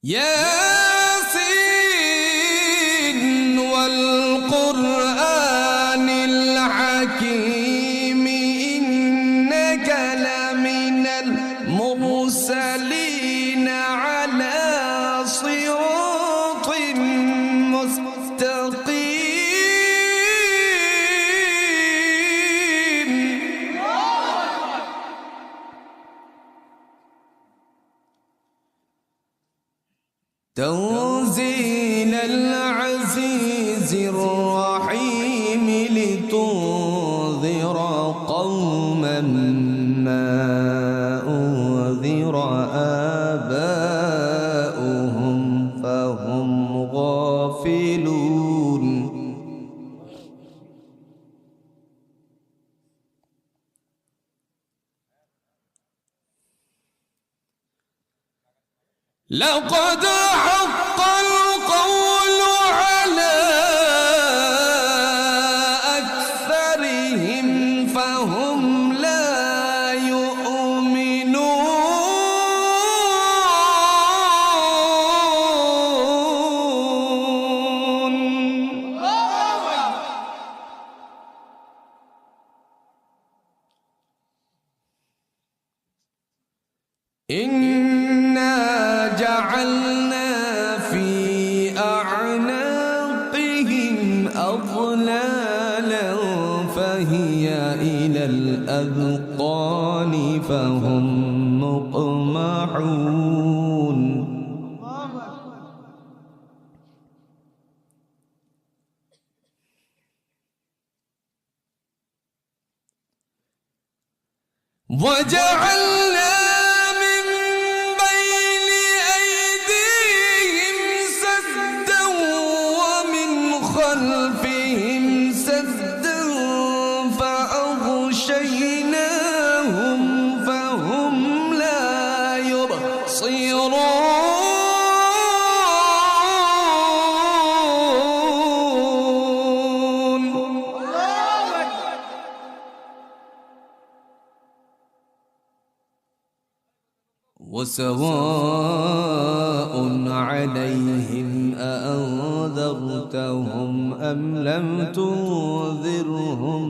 ياسين والقرآن الحكيم إنك لمن المرسلين على صراط مستقيم. تنزيل العزيز الرحيم لتنذر قوما ما أنذر آباؤهم فهم غافلون. لقد حق القول على أكثرهم فهم لا يؤمنون. إنا جعلنا في أعناقهم أغلالا فهي إلى الأذقان فهم مقمحون. وجعلنا خلفهم سدا فأغشيناهم فهم لا يبصرون. وسواء عليهم أأنذرتهم أم لم تنذرهم